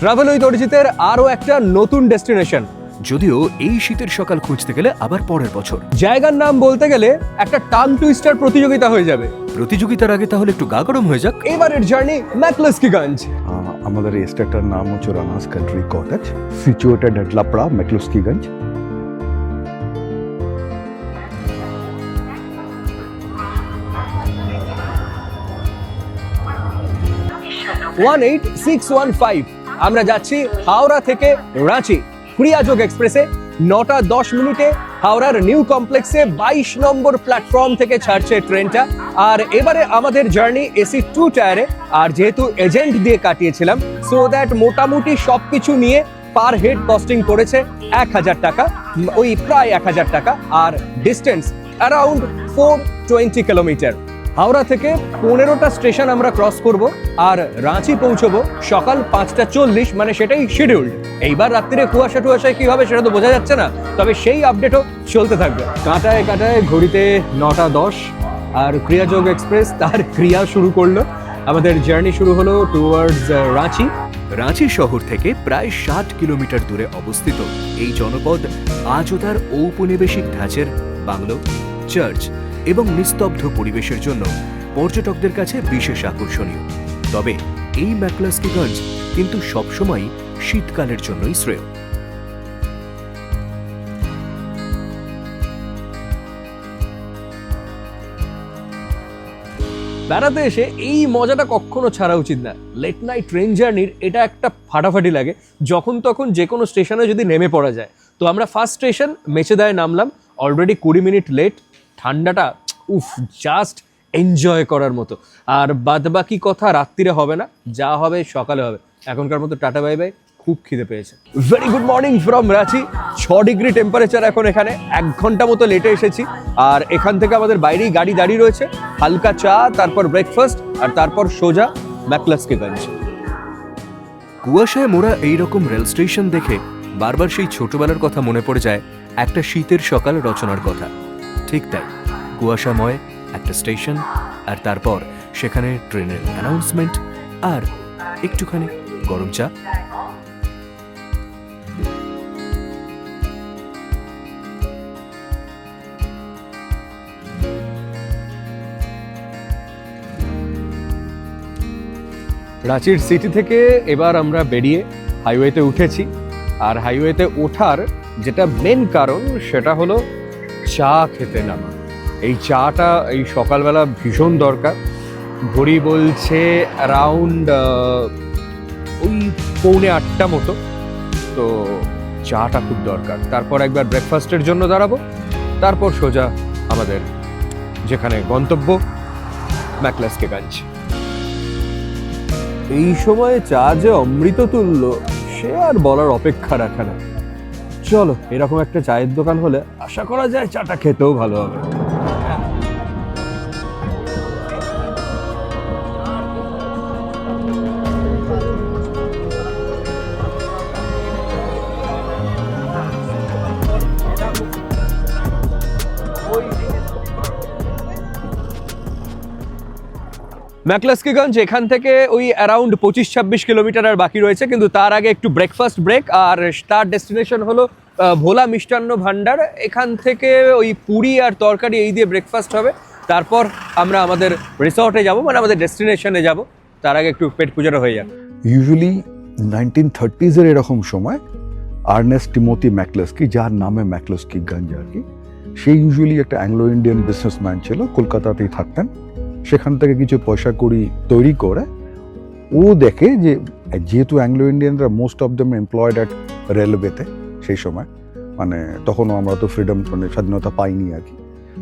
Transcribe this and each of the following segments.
Travel with অরিজিতের আরো একটা নতুন ডেস্টিনেশন। যদিও এই শীতের সকাল খুঁজতে গেলে আবার পরের বছর। জায়গার নাম বলতে গেলে একটা টাং টুইস্টার প্রতিযোগিতা হয়ে যাবে। প্রতিযোগিতার আগে তাহলে একটু গা গরম হয়ে যাক। এবারের জার্নি ম্যাকলস্কিগঞ্জ। আমাদের এই স্টেটটার নাম হচ্ছে রানাস কান্ট্রি কটেজ, সিচুয়েটেড এট লাপড়া, ম্যাকলস্কিগঞ্জ। ওয়ান 8615 আমরা যাচ্ছি হাওড়া থেকে রাঁচি ক্রিয়াযোগ এক্সপ্রেসে। 9:10 হাওড়ার নিউ কমপ্লেক্সে 22 নম্বর প্ল্যাটফর্ম থেকে ছাড়ছে ট্রেনটা। আর এবারে আমাদের জার্নি এসি 2 টায়ারে। আর যেহেতু এজেন্ট দিয়ে কাটিয়েছিলাম, সো দ্যাট মোটামুটি সবকিছু নিয়ে পার হেড কস্টিং করেছে 1000 টাকা, ওই প্রায় 1000 টাকা। আর ডিস্টেন্স অ্যারাউন্ড 420 কিলোমিটার। হাওড়া থেকে 15টা স্টেশন আমরা ক্রস করব আর রাঁচি পৌঁছবো সকাল 5:40, মানে সেটাই শিডিউল্ড। এইবার রাত্রিরে কুয়াশা টুয়াশায় কি হবে সেটা তো বোঝা যাচ্ছে না, তবে সেই আপডেটও চলতে থাকবে। কাঁটায় কাঁটায় ঘড়িতে 9:10 আর ক্রিয়াযোগ এক্সপ্রেস তার ক্রিয়া শুরু করলো। আমাদের জার্নি শুরু হলো টুয়ার্ডস রাঁচি। রাঁচি শহর থেকে প্রায় 60 কিলোমিটার দূরে অবস্থিত এই জনপদ আজও তার ঔপনিবেশিক ধাঁচের বাংলো, চার্চ এবং নিস্তব্ধ পরিবেশের জন্য পর্যটকদের কাছে বিশেষ আকর্ষণীয়। তবে এই ম্যাকলস্কিগঞ্জ কিন্তু সবসময় শীতকালের জন্যই শ্রেয়। বেড়াতে এসে এই মজাটা কখনো ছাড়া উচিত না। লেট নাইট ট্রেন জার্নির এটা একটা ফাটাফাটি লাগে, যখন তখন যে কোনো স্টেশনে যদি নেমে পড়া যায়। তো আমরা ফার্স্ট স্টেশন মেচেদায় নামলাম, অলরেডি 20 মিনিট লেট। ঠান্ডাটা উফ, জাস্ট এনজয় করার মতো। আর বাদবাকি কথা রাত্রিরে হবে না, যা হবে সকালে হবে। এখনকার মতো টাটা বাই বাই, খুব খিদে পেয়েছে। Very good morning from Ranchi. 6 degree temperature এখন এখানে। 1 ঘন্টা মতো লেটে এসেছি। আর এখান থেকে আমাদের বাইরেই গাড়ি দাঁড়িয়ে রয়েছে। হালকা চা, তারপর ব্রেকফাস্ট, আর তারপর সোজা ম্যাকলস্কিগঞ্জ। কুয়াশায় মোড়া এইরকম রেল স্টেশন দেখে বারবার সেই ছোটবেলার কথা মনে পড়ে যায় একটা শীতের সকাল রচনার কথা। ঠিক তাই, কুয়াশাময় একটা স্টেশন, আর তারপর সেখানে ট্রেনের অ্যানাউন্সমেন্ট আর একটুখানি গরম চা। রাঁচির সিটি থেকে এবার আমরা বেরিয়ে হাইওয়েতে উঠেছি। আর হাইওয়েতে ওঠার যেটা মেন কারণ সেটা হলো চা খেতে নামা। এই চাটা এই সকালবেলা ভীষণ দরকার। ঘড়ি বলছে অ্যারাউন্ড ওই 7:45 মতো। তো চাটা খুব দরকার। তারপর একবার ব্রেকফাস্টের জন্য দাঁড়াবো, তারপর সোজা আমাদের যেখানে গন্তব্য ম্যাকলস্কিগঞ্জ। এই সময়ে চা যে অমৃত তুল্য সে আর বলার অপেক্ষা রাখে না। চলো, এরকম একটা চায়ের দোকান হলে আশা করা যায় চাটা খেতেও ভালো হবে। ম্যাকলস্কিগঞ্জ এখান থেকে ওই অ্যারাউন্ড 25-26 কিলোমিটার আর বাকি রয়েছে, কিন্তু তার আগে একটু ব্রেকফাস্ট ব্রেক। আর তার ডেস্টিনেশন হলো ভোলা মিষ্টান্ন ভান্ডার। এখান থেকে ওই পুরি আর তরকারি এই দিয়ে ব্রেকফাস্ট হবে। তারপর আমরা আমাদের রিসর্টে যাব, মানে আমাদের ডেস্টিনেশনে যাব। তার আগে একটু পেট পুজোটা হয়ে যাবে। ইউজুয়ালি 1930s এরকম সময় আর্নেস্ট টিমোথি ম্যাকলস্কি, যার নামে ম্যাকলস্কিগঞ্জ আর কি, সে ইউজুয়ালি একটা অ্যাংলো ইন্ডিয়ান বিজনেসম্যান ছিল, কলকাতাতেই থাকতেন। সেখান থেকে কিছু পয়সা কড়ি তৈরি করে ও দেখে যে যেহেতু অ্যাংলো ইন্ডিয়ানরা most of them employed at রেলওয়েতে সেই সময়, মানে তখনও আমরা তো ফ্রিডম, মানে স্বাধীনতা পাইনি আর কি।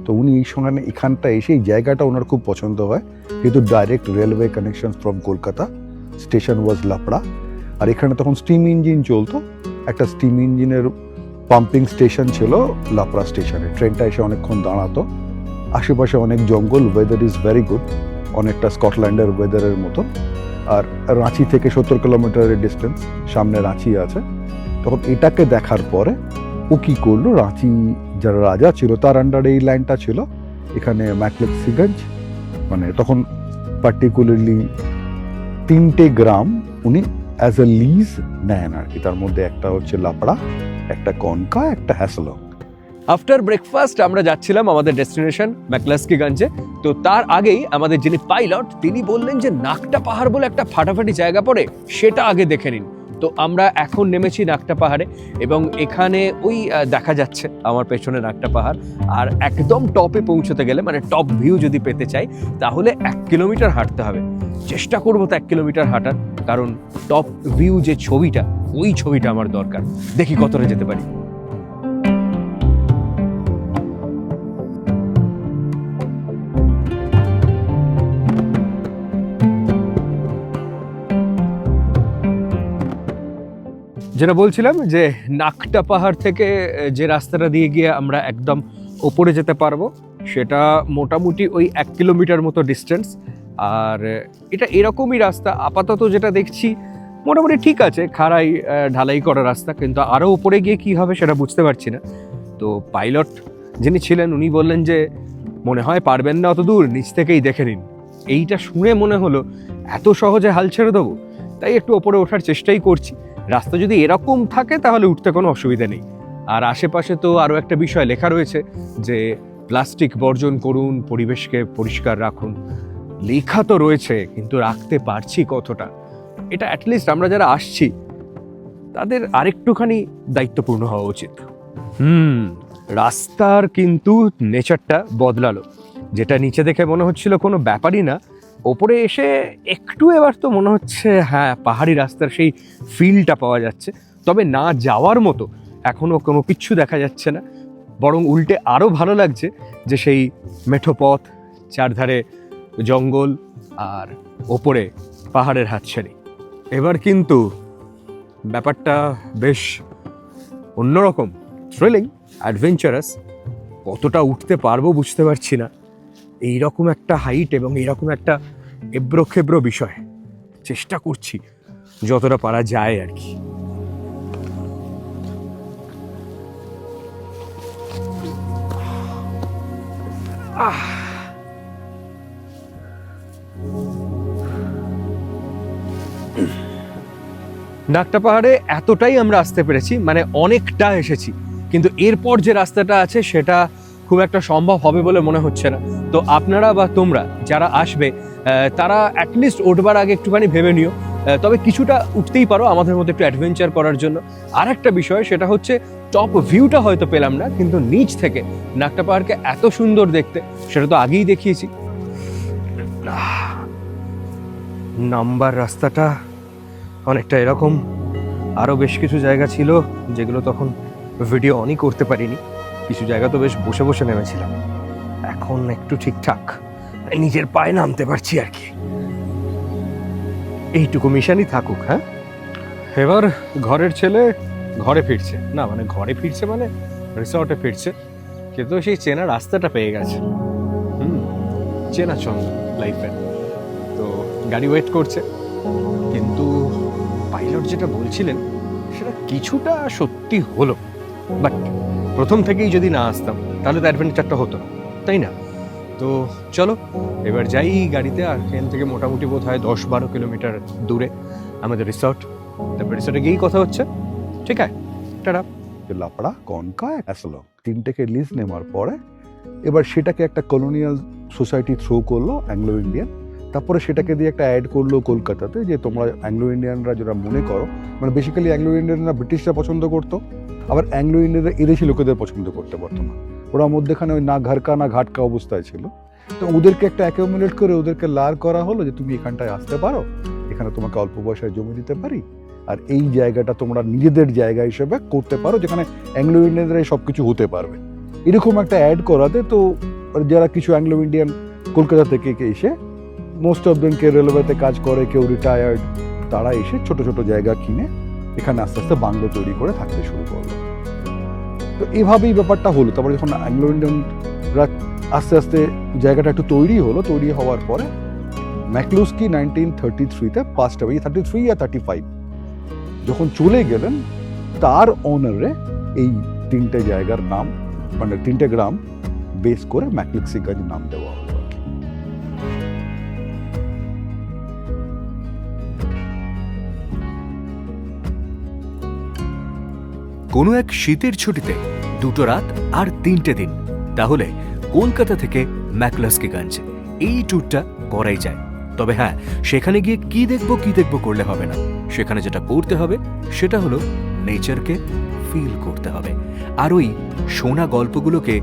তো উনি এই সময় এখানটা এসে এই জায়গাটা ওনার খুব পছন্দ হয়, যেহেতু direct railway connection from Kolkata. Station was Lapra. আর এখানে তখন স্টিম ইঞ্জিন চলতো, একটা স্টিম ইঞ্জিনের পাম্পিং স্টেশন ছিল লাপড়া স্টেশনে। ট্রেনটা এসে অনেকক্ষণ দাঁড়াতো। আশেপাশে অনেক জঙ্গল, ওয়েদার ইজ ভেরি গুড, অনেকটা স্কটল্যান্ডের ওয়েদারের মতো। আর রাঁচি থেকে 70 কিলোমিটারের ডিস্টেন্স, সামনে রাঁচি আছে। তখন এটাকে দেখার পরে ও কি করলো, রাঁচি যারা রাজা ছিল তার আন্ডারে এই লাইনটা ছিল, এখানে ম্যাকলস্কিগঞ্জ, মানে তখন পার্টিকুলারলি 3টে গ্রাম উনি অ্যাজ এ লিজ নেন আর কি। তার মধ্যে একটা হচ্ছে লাপড়া, একটা কনকা, একটা হ্যাসলং। আফটার ব্রেকফাস্ট আমরা যাচ্ছিলাম আমাদের ডেস্টিনেশন ম্যাকলাস্কিগঞ্জে। তো তার আগেই আমাদের যিনি পাইলট তিনি বললেন যে নাকটা পাহাড় বলে একটা ফাটাফাটি জায়গা পড়ে, সেটা আগে দেখে নিন। তো আমরা এখন নেমেছি নাকটা পাহাড়ে, এবং এখানে ওই দেখা যাচ্ছে আমার পেছনে নাকটা পাহাড়। আর একদম টপে পৌঁছতে গেলে, মানে টপ ভিউ যদি পেতে চাই, তাহলে 1 কিলোমিটার হাঁটতে হবে। চেষ্টা করবো তো 1 কিলোমিটার হাঁটার, কারণ টপ ভিউ যে ছবিটা, ওই ছবিটা আমার দরকার। দেখি কতটা যেতে পারি। যেটা বলছিলাম যে নাকটা পাহাড় থেকে যে রাস্তাটা দিয়ে গিয়ে আমরা একদম ওপরে যেতে পারবো, সেটা মোটামুটি ওই 1 কিলোমিটার মতো ডিস্টেন্স। আর এটা এরকমই রাস্তা আপাতত যেটা দেখছি, মোটামুটি ঠিক আছে, খাড়াই ঢালাই করা রাস্তা, কিন্তু আরও উপরে গিয়ে কি হবে সেটা বুঝতে পারছি না। তো পাইলট যিনি ছিলেন উনি বললেন যে মনে হয় পারবেন না অত দূর, নিচ থেকেই দেখে নিন। এইটা শুনে মনে হলো এত সহজে হাল ছেড়ে দেবো, তাই একটু ওপরে ওঠার চেষ্টাই করছি। রাস্তা যদি এরকম থাকে তাহলে উঠতে কোনো অসুবিধা নেই। আর আশেপাশে তো আরও একটা বিষয় লেখা রয়েছে যে প্লাস্টিক বর্জন করুন, পরিবেশকে পরিষ্কার রাখুন। লেখা তো রয়েছে, কিন্তু রাখতে পারছি কতটা, এটা অ্যাটলিস্ট আমরা যারা আসছি তাদের আরেকটুখানি দায়িত্বপূর্ণ হওয়া উচিত। রাস্তার কিন্তু নেচারটা বদলালো। যেটা নিচে দেখে মনে হচ্ছিল কোনো ব্যাপারই না, ওপরে এসে একটু এবার তো মনে হচ্ছে হ্যাঁ পাহাড়ি রাস্তার সেই ফিলটা পাওয়া যাচ্ছে। তবে না যাওয়ার মতো এখনো কোনো কিচ্ছু দেখা যাচ্ছে না, বরং উল্টে আরও ভালো লাগছে যে সেই মেঠো পথ, চারধারে জঙ্গল, আর ওপরে পাহাড়ের হাতছানি। এবার কিন্তু ব্যাপারটা বেশ অন্যরকম, থ্রিলিং, অ্যাডভেঞ্চারাস। কতটা উঠতে পারবো বুঝতে পারছি না, এইরকম একটা হাইট এবং এইরকম একটা এবড়ো খেবড়ো বিষয়। চেষ্টা করছি যতটা পারা যায় আর কি। নাকটা পাহাড়ে এতটাই আমরা আসতে পেরেছি, মানে অনেকটা এসেছি, কিন্তু এরপর যে রাস্তাটা আছে সেটা খুব একটা সম্ভব হবে বলে মনে হচ্ছে না। তো আপনারা বা তোমরা যারা আসবে তারা অ্যাটলিস্ট উঠবার আগে একটুখানি ভেবে নিও। তবে কিছুটা উঠতেই পারো আমাদের মধ্যে একটু অ্যাডভেঞ্চার করার জন্য। আর একটা বিষয় সেটা হচ্ছে টপ ভিউটা হয়তো পেলাম না, কিন্তু নিচ থেকে নাকটা পাহাড়কে এত সুন্দর দেখতে সেটা তো আগেই দেখিয়েছি। নাম্বার রাস্তাটা অনেকটা এরকম, আরও বেশ কিছু জায়গা ছিল যেগুলো তখন ভিডিও অনই করতে পারিনি। কিছু জায়গা তো বেশ বসে বসে নেমেছিলাম, এখন একটু ঠিকঠাক নিজের পায়ে নামতে পারছি আর কি। এইটুকু মিশনই থাকুক। হ্যাঁ, এবার ঘরের ছেলে ঘরে ফিরছে, না মানে ঘরে ফিরছে মানে রিসর্টে ফিরছে, কিন্তু সেই চেনা রাস্তাটা পেয়ে গেছে। চেনা ছন্দ লাইফের। তো গাড়ি ওয়েট করছে, কিন্তু পাইলট যেটা বলছিলেন সেটা কিছুটা সত্যি হলো। বাট প্রথম থেকেই যদি না আসতাম তাহলে তো অ্যাডভেঞ্চারটা হতো না, তাই না? তো চলো এবার যাই গাড়িতে। আর এখান থেকে মোটামুটি বোধ হয় 10-12 কিলোমিটার দূরে আমাদের রিসর্ট। তারপর রিসর্টে গিয়েই কথা হচ্ছে। ঠিক আছে, টাটা। লাপড়া, কনকা, হ্যাসলং, তিনটেকে লিজ নেওয়ার পরে এবার সেটাকে একটা কলোনিয়াল সোসাইটি থ্রো করলো, অ্যাংলো ইন্ডিয়ান। তারপরে সেটাকে দিয়ে একটা অ্যাড করলো কলকাতাতে, যে তোমরা অ্যাংলো ইন্ডিয়ানরা যেটা মনে করো, মানে বেসিক্যালি অ্যাংলো ইন্ডিয়ানরা ব্রিটিশরা পছন্দ করতো, আবার অ্যাংলো ইন্ডিয়ানরা এদেশি লোকেদের পছন্দ করতে পারতো না। ওরা মধ্যেখানে ওই না ঘরকা না ঘাটকা অবস্থায় ছিল। তো ওদেরকে একটা অ্যাকোমোডেট করে ওদেরকে লার করা হলো যে তুমি এখানটায় আসতে পারো, এখানে তোমাকে অল্প পয়সায় জমি দিতে পারি, আর এই জায়গাটা তোমরা নিজেদের জায়গা হিসেবে করতে পারো, যেখানে অ্যাংলো ইন্ডিয়ানরাই সব কিছু হতে পারবে। এরকম একটা অ্যাড করাতে তো যারা কিছু অ্যাংলো ইন্ডিয়ান কলকাতা থেকে এসে, মোস্ট অফ দেম কেউ রেলওয়েতে কাজ করে, কেউ রিটায়ার্ড, তারা এসে ছোট ছোট জায়গা কিনে এখানে আস্তে আস্তে বাংলো তৈরি করে থাকতে শুরু করলো। তো এইভাবেই ব্যাপারটা হলো। তারপরে যখন অ্যাংলো ইন্ডিয়ানরা আস্তে আস্তে জায়গাটা একটু তৈরি হলো, তৈরি হওয়ার পরে ম্যাকলুস্কি 1933-তে পাস্ট অ্যাওয়ে, 33 या 35 যখন চলে গেলেন, তার অনারে এই তিনটে জায়গার নাম, মানে তিনটে গ্রাম বেস করে ম্যাকলুস্কিগঞ্জ নাম দেওয়া হলো। কোনো এক শীতের ছুটিতে 2 রাত আর 3টে দিন, তাহলে কলকাতা থেকে ম্যাকলস্কিগঞ্জ এই ট্যুরটা করাই যায়। তবে হ্যাঁ, সেখানে গিয়ে কি দেখব করলে হবে না। সেখানে যেটা করতে হবে সেটা হলো নেচারকে ফিল করতে হবে, আর ওই শোনা গল্পগুলোকে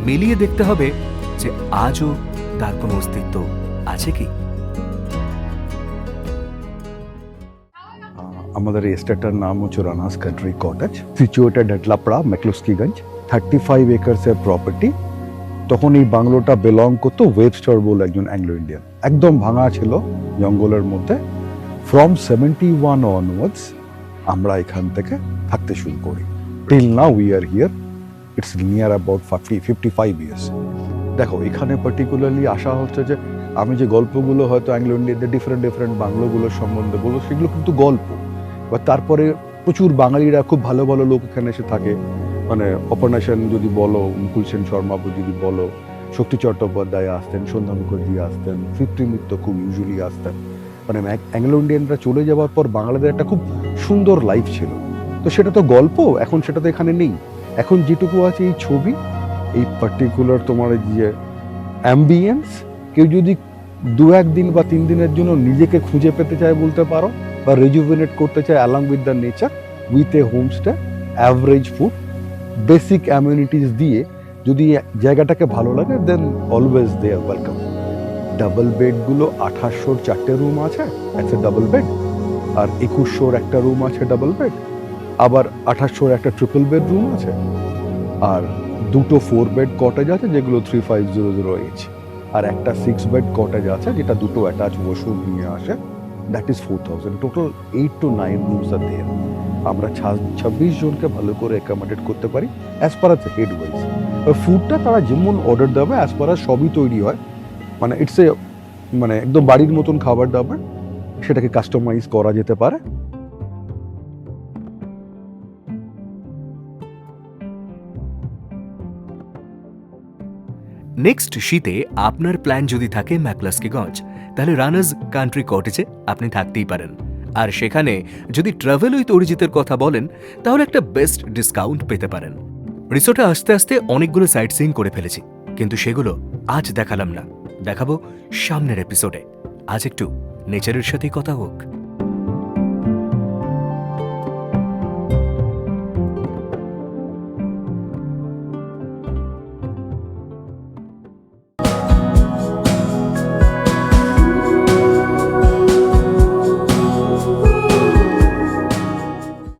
মিলিয়ে দেখতে হবে যে আজও তার কোনো অস্তিত্ব আছে কি। আমাদের এই এস্টেটটার নাম হচ্ছে রানাস কান্ট্রি কটেজ, সিচুয়েটেড এট লাপড়া, ম্যাকলস্কিগঞ্জ। 35 একর্সের প্রপার্টি। তখন এই বাংলোটা বিলং করতো ওয়েবস্টার বলে একজন অ্যাংলো ইন্ডিয়ান। একদম ভাঙা ছিল জঙ্গলের মধ্যে। ফ্রম 71 অনওয়ার্ডস আমরা এখান থেকে থাকতে শুরু করি। Till now we are here. It's near about 55 years. দেখো, এখানে পার্টিকুলারলি আসা হচ্ছে যে আমি যে গল্পগুলো হয়তো অ্যাংলো ইন্ডিয়ানদের ডিফারেন্ট বাংলোগুলোর সম্বন্ধে বলবো, সেগুলো কিন্তু গল্প। বা তারপরে প্রচুর বাঙালিরা, খুব ভালো ভালো লোক এখানে এসে থাকে। মানে অপর্ণা সেন যদি বলো, মুকুল সেন শর্মা যদি বলো, শক্তি চট্টোপাধ্যায় আসতেন, সন্ধ্যা মুখার্জি আসতেন, তৃপ্তি মিত্র খুব ইউজুয়ালি আসতেন। মানে অ্যাংলো ইন্ডিয়ানরা চলে যাওয়ার পর বাংলাদেশের একটা খুব সুন্দর লাইফ ছিল। তো সেটা তো গল্প, এখন সেটা তো এখানে নেই। এখন যেটুকু আছে এই ছবি, এই পার্টিকুলার তোমার যে অ্যাম্বিয়েন্স। কেউ যদি 2-1 দিন বা 3 দিনের জন্য নিজেকে খুঁজে পেতে চায় বলতে পারো, বা রিজুভিনেট করতে চায় along with the nature, with a homestay, average food, basic amenities দিয়ে যদি জায়গাটাকে ভালো লাগে, then always they are welcome. Double বেডগুলো 2800 4টে রুম আছে, একটা ডাবল বেড। আর 2100 একটা রুম আছে ডাবল বেড। আবার 2800 একটা ট্রিপল বেড রুম আছে। আর 2টো 4 বেড কটেজ আছে, যেগুলো 3500 আর একটা 6 বেড কটেজ আছে, যেটা 2টো অ্যাটাচ ওয়াশরুম নিয়ে আসে। That is 4000। Total 8 to 9 rooms are there. আমরা 26 জনকে ভালো করে অ্যাকোমোডেট করতে পারি as per us head wise. ফুডটা তারা যেমন অর্ডার দেবে অ্যাজ পার আস সবই তৈরি হয়। মানে ইটস এ মানে একদম বাড়ির মতন খাবার দাবার, সেটাকে কাস্টমাইজ করা যেতে পারে। নেক্সট শীতে আপনার প্ল্যান যদি থাকে ম্যাকলস্কিগঞ্জ, তাহলে রানার্স কান্ট্রি কটেজে আপনি থাকতেই পারেন। আর সেখানে যদি ট্রাভেল উইথ অরিজিতের কথা বলেন, তাহলে একটা বেস্ট ডিসকাউন্ট পেতে পারেন। রিসোর্টে আস্তে আস্তে অনেকগুলো সাইট সিইং করে ফেলেছি, কিন্তু সেগুলো আজ দেখালাম না, দেখাবো সামনের এপিসোডে। আজ একটু নেচারের সাথেই কথা হোক।